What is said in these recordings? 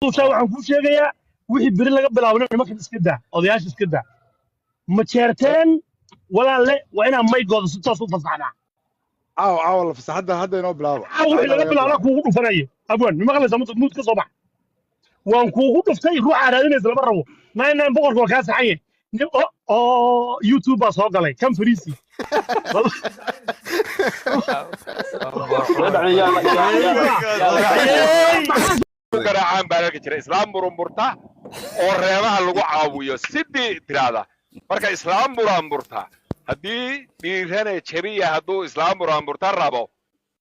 شو عن كل شيء يا وحي بري لقى بلاونا ما كنت اسكده odayaasha iskada ma jeerteen walaale waa inaan maygooda si toos u fasaxnaa عاو فسحنا هذا ينو بلاو wixii laga bilaabo kuugu dhufanayo abwan ma maqlaysaa muud ka soo bax waan kuugu dhuftay ruuxa raadinaysa lama rabo nine boqorka waa kaa saxaye youtube baa soo galay kan fariisi garaacaan baa arki jiray islaam burumburta oo reebaha lagu caawiyo sidii tiraada marka islaam burumburta haddii dhiirane jabiya hadduu islaam burumburta rabo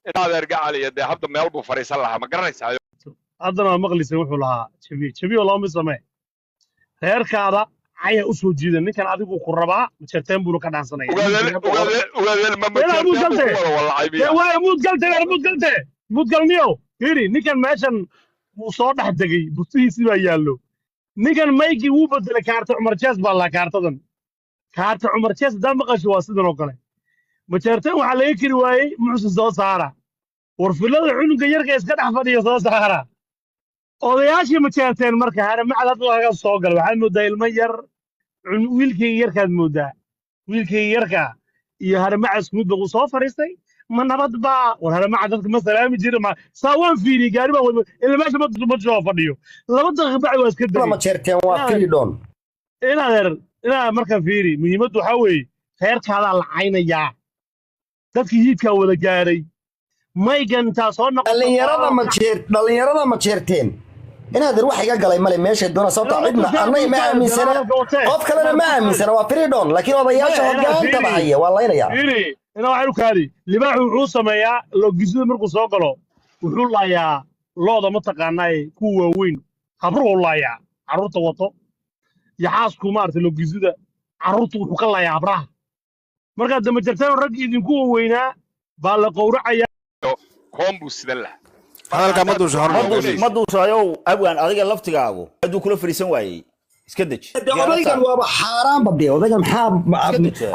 inaad ergacaliya dee hadda meel buu fariisan lahaa ma garanaysaa haddana waa maqlaysa wuxuu lahaa jabiyo loo mid samee reerkaada caya u soo jiida ninkan adigu ku rabaa majarteen buuna ka dhaansanaya ugaadeel ma muud galniyo fiiri ninkan meeshan wuu soo dhex degay bustihiisii baa yaallo ninkan maygii wuu bedelay kaarta cumar jees baa lahaa kaartadan kaarta cumar jees haddaa maqasho waa sidan oo kale majarteen waxaa laga keri waayey muxsin soo saara warfilada cunuga yarka iska dhex fadhiya soo saara odayaashii majarteen marka haramacad hadda laga soo galay waxaad moodaa ilmo yar wiilkayga yarkaad moodaa wiilkayga yarka iyo haramacad isku mid buu soo fariistay ma nabad baa war haramacad dadka ma salaami jirin ma saawaan fiiri gaari baa wada ilaa meesha ma soo fadhiyo laba daqiiqo bacdi waa iska dagay ma jeerteen waa firidon inaa marka fiiri muhiimaddu waxaa weeye reerkaadaa la caynayaa dadkii hiidkaa wada gaaray maygan intaa soo dhalinyarada ma jeerteen inaad wax iga galay male meesha doona sabta cidna anay ma aaminsana qof kalena ma aaminsana waa firidon laakiin odayaasha hogaanta bahaya waa laynaya fiiri ina waxay u kaadi libaaxu wuxuu sameeyaa logisida markuu soo galo wuxuu laayaa looda ma taqaanaa ku waaweyn habruhu laayaa carruurta wato yaxaasku maartay logisida carruurtu wuxuu ka laayaa habraha markaa dama jartaan rag idinku weynaa baa la qowracaya koombu sidan lah hadalka ma duushayo abwan adiga laftigaagu haduu kula fariisan waayay iska deji odaygan waaba xaaraan badee odaygan maxaa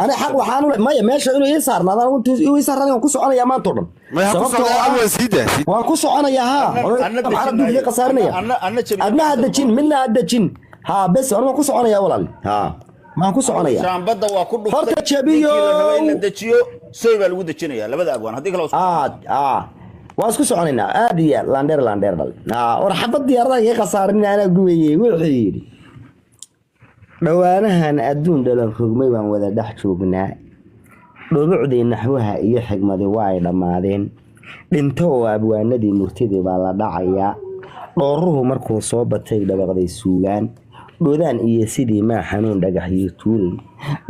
ana xaq waxaan u maya meesha inuu ii saarnaadaan inuu ii saarnaadaan ku soconaya maanta dhan waan ku soconaya ha waxaan duubiye qasaarinaya adna hadajin midna hadajin ha bes waan ku soconaya walaal ha maan ku soconaya shaambada waa ku dhuftay horta jabiyo la dejiyo soo baa lagu dejinaya labada abwan hadii kala waa isku soconaynaa aad iyo laandheer dhal war xabad diyaarada iga qasaarinaya ana gubayay wuxuu yiri dhawaanahan adduun dhalan rogmay baan wada dhex joognaa dhubucdii naxwaha iyo xigmadii waa ay dhammaadeen dhinto oo abwaanadii murtidii baa la dhacayaa dhooruhu markuu soo batay dhabaqday suugaan dhodaan iyo sidii maa xanuun dhagax iyo tuulay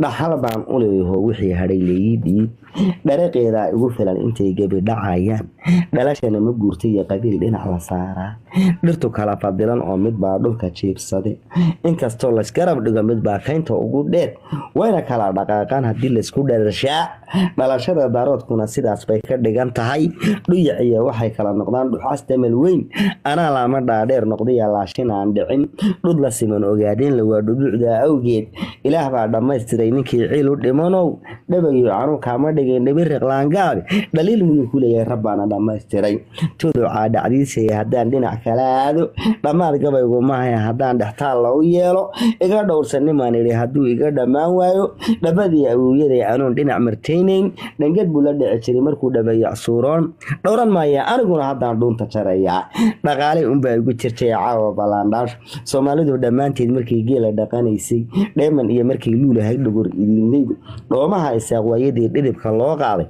dhaxal baan u leeyahay wixii hadhay leeyidii dariiqeeda ugu filan intay gabi dhacayaan dhalashana ma guurtay iyo qabiil dhinac la saaraa dhirtu kala fadilan oo mid baa dhulka jiibsade inkastoo la isgarab dhigo mid baa kaynta ugu dheer wayna kala dhaqaaqaan haddii la isku dharshaa dhalashada daaroodkuna sidaas bay ka dhigan tahay dhuyaciya waxay kala noqdaan dhuxaas damal weyn anaa lama dhaadheer noqdaya laashin aan dhicin dhud la siman ogaadeen la waa dhuduucda awgeed ilaah baa dhammaystiray ninkii ciil u dhimanow dhabayo canu kaama dhigeen dhibiriq laangaabi dhaliil miyuu ku leeyahay rabbaana dhammaystiray tuducaa dhacdiisay haddaan dhinac kala aado dhammaad gabaygu maahay haddaan dhextaal lagu yeelo iga dhowrsanimaan idhi hadduu iga dhammaan waayo dhabadii awowyaday anuun dhinac martaynayn dhangad buu la dhici jiray markuu dhabayo suuroon dhowran maaya aniguna haddaan dhuunta jarayaa dhaqaalay unbaa igu jirtay caawa ballaandhaash soomaalidu dhammaanteed markii geela dhaqanaysay dheeman iyo markii luulahay dhugor idinleydu dhoomaha isaaqwaayadii dhidibka loo qaaday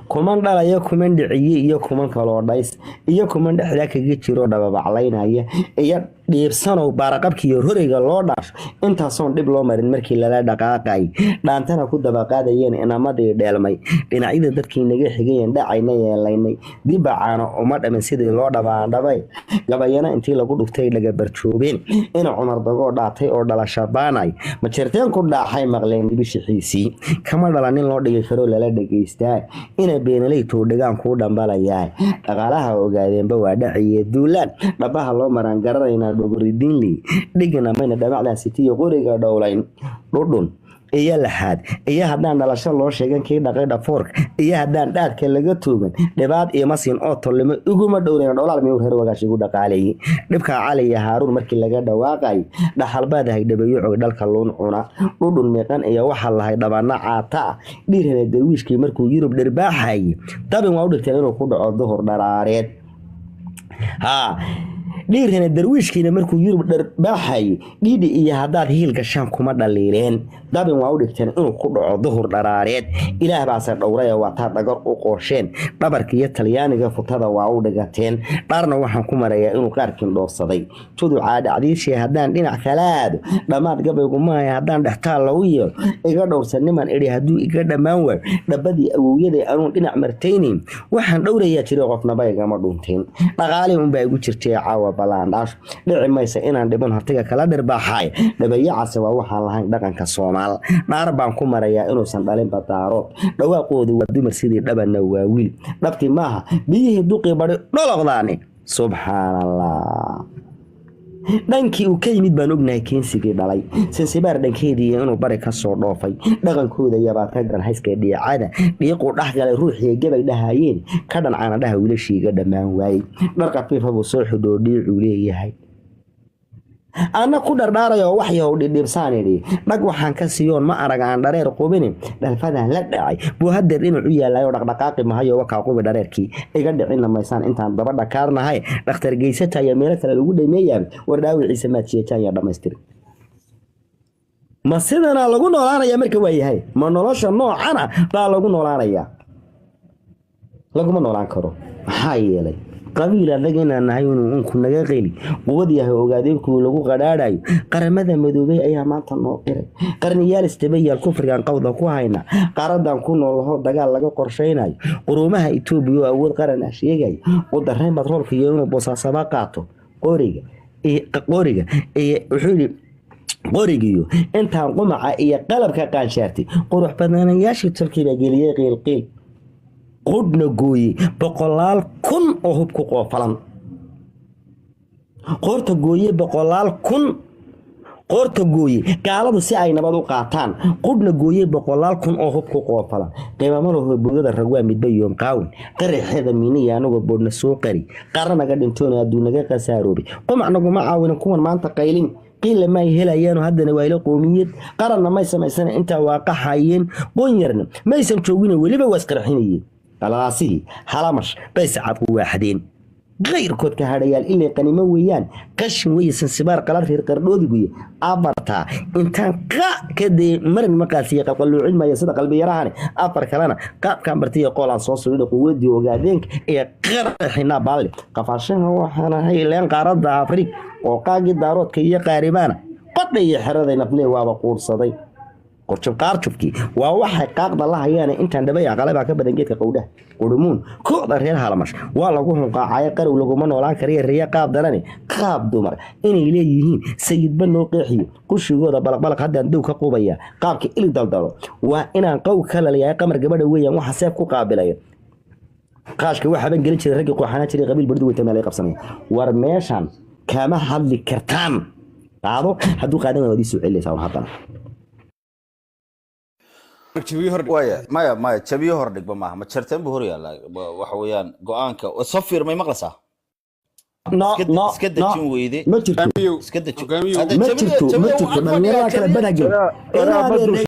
kuman dhalaya kuman dhiciye iyo kuman kaloo dhays iyo kuman dhexdaa kaga jiro dhababaclaynaya iyo dhiibsanow baaraqabkiiyo roreyga loo dhaasho intaasoon dhib loo marin markii lala dhaqaaqay dhaantana ku dabaqaadayeen inamadii dheelmay dhinacyada dadkii naga xigayeen dhacayna yeelaynay dibacaana uma dhamin sidii loo dhabaandhabay gabayana intii lagu dhuftay laga barjoobeen ina cumar dagoo dhaatay oo dhalashabaanay ma jirteen ku dhaaxay maqleen dibishixiisii kama dhalanin loo dhigi karo lala dhageystaa ina beenaley tuu dhigaan kuu dhambalayaa dhaqaalaha ogaadeenba waa dhaciye duulaan dhabaha loo maraan garanayna dhuguridiinli dhigana mayna dhamacdaa sitiyo qoriga dhowlayn dhudhun iyo laxaad iyo haddaan dhalasho loo sheegan kii dhaqay dhafoorka iyo haddaan dhaadka laga toogan dhibaad iyo masin oo tolimo iguma dhowreen dholaal miyuu reer wagaash igu dhaqaaleeyay dhibka cali iyo haaruun markii laga dhawaaqay dhaxalbaad ahay dhabeeyo cog dhalka loon cuna dhudhun meeqan iyo waxa lahay dhabana caata dhiirana darwiishkii markuu Yurub dhirbaaxay dabin waa u dhigteen inuu ku dhaco duhur dharaareed dhiirana darwiishkiina markuu Yurub dhirbaaxay dhiidhi iyo hadaad hiil gashaan kuma dhaliileen dabin waa u dhigteen inuu ku dhaco duhur dharaareed ilaah baase dhowray waa taa dhagar u qorsheen dhabarka iyo talyaaniga futada waa u dhigateen dharna waxaan ku marayaa inuu qaarkin dhoofsaday tuduca dhacdiishii haddaan dhinac kalaado dhamaad gabaygu maahay haddaan dhextaal lagu yeelo iga dhowrsan niman idhi hadduu iga dhammaan waayo dhabadii awowyaday anuun dhinac martaynayn waxaan dhowrayaa jiray qofnaba igama dhunteen dhaqaalii unbaa igu jirtay caawa balaandhaash dhici maysa inaan dhiban hartiga kala dhirbaaxay dhabayacase waa waxaan lahayn dhaqanka Soomaal dhaar baan ku marayaa inuusan dhalin badaarood dhawaaqoodu waa dumar sidii dhabana waa wiil dhabti maaha biyihii duqii bari dholobdaani subxaanallah dhankii uu ka yimid baan ognahay keensigii dhalay Sansibaar dhankeedii inuu bari ka soo dhoofay dhaqankooda yabaad ka garan hayska dhiyacada dhiiqu dhaxgalay ruuxii gabay dhahayeen ka dhancana dhaha wiilashiiga dhamaan waayay dharka fiifa buu soo xidho dhiicu leeyahay ana ku dhardhaarayo wax yahow dhibsaanidi dhag waxaan ka siyoon ma arag aan dhareer qubinin dhalfadan la dhacay buu hadeer inuu u yaalayo dhaqdhaqaaqi mahayo waxa qubi dhareerkii iga dhicin maysaan intaan daba dhakaarnahay dhakhtar geysata iyo meel kale lagu dhameeyay war dhaawiciisa ma jeetaan ya dhamaystir ma sidana lagu noolaanaya marka waa yahay ma nolosha noocana baa lagu noolaanaya laguma noolaan karo maxaa yeelay qabiil adag inaan nahay inuu ku naga qeeli quwad yahay ogaadeenku lagu qadhaadhayo qaramada madoobay ayaa maanta noo qiray qarniyaal istabayal kufrigan qowda ku hayna qaradan ku noolaho dagaal laga qorsheynayo quruumaha Itoobiya awood qaran ah sheegay oo dareen batroolka iyo inuu boosasaba qaato qoriga wuxuu qorigiyo intaan qumaca iyo qalabka qaanshaartay qurux badanayaashii Turkiga geliyay qiil qodna gooyay boqolaal kun oo hub ku qoofalan qorta gooyay boqolaal kun qorta gooyay gaaladu si ay nabad u qaataan qodna gooyay boqolaal kun oo hub ku qoofalan qiimamada hubooda ragwaa midba yoom qaawin qaraxeeda miiniya anagu boodna soo qari qaranaga dhintoona aduunaga qasaaroobay qumacnagu ma caawin kuwan maanta qaylin qiil ma helayaan haddana waa ila qoomiyad qaranna ma samaysan inta waaqaxayeen qoonyarna ma aysan joogin waliba wasqarxinayeen qalaasihi halamash bay sacad ku waaxdeen غيركود كهريال إلا قنيمة ويان قشن ويسن سبار قلال غير قردودي بي أبرتا انتان كده مرن مقاسية قلو علم يصدق قلبي يراهاني أبر كلانا كان برتية قولان صوصو يدو قوودي وقادينك إيا قرحنا بالي قفاشيها وحانا هاي لين قارد أفريق وقاقي دارود كي يقاربانا قد يحرد نبني وابا قول صدي qorchab qaarchubki waa waxa qaaqda la hayaan intaan dhabay aqalaba ka badan geedka qowda qudumuun kooda reer halamash waa lagu hunqaacay qarow lagu ma noolaan kariye riya qaab darani qaab dumar inay leeyihiin sayid ban loo qeexiyo qushigooda balaqbalaq hadaan dow ka qubaya qaabka ili daldalo waa inaan qow kala leeyahay qamar gabadha weeyaan waxa seef ku qaabilayo qaashka waxa ban gelin jiray rag qoxana jiray qabiil bardu way tameelay qabsanay war meeshan kama hadli kartaan qaado haduu qaadan wadi soo celinaysa hadana maya jabiyo hor dhigba maaha ma jarteen buu hor yaala waxa weeyaan go'aanka soo fiirmay maqlaysaa iska dejin weyde ma jirto dhalinyarada kala badagay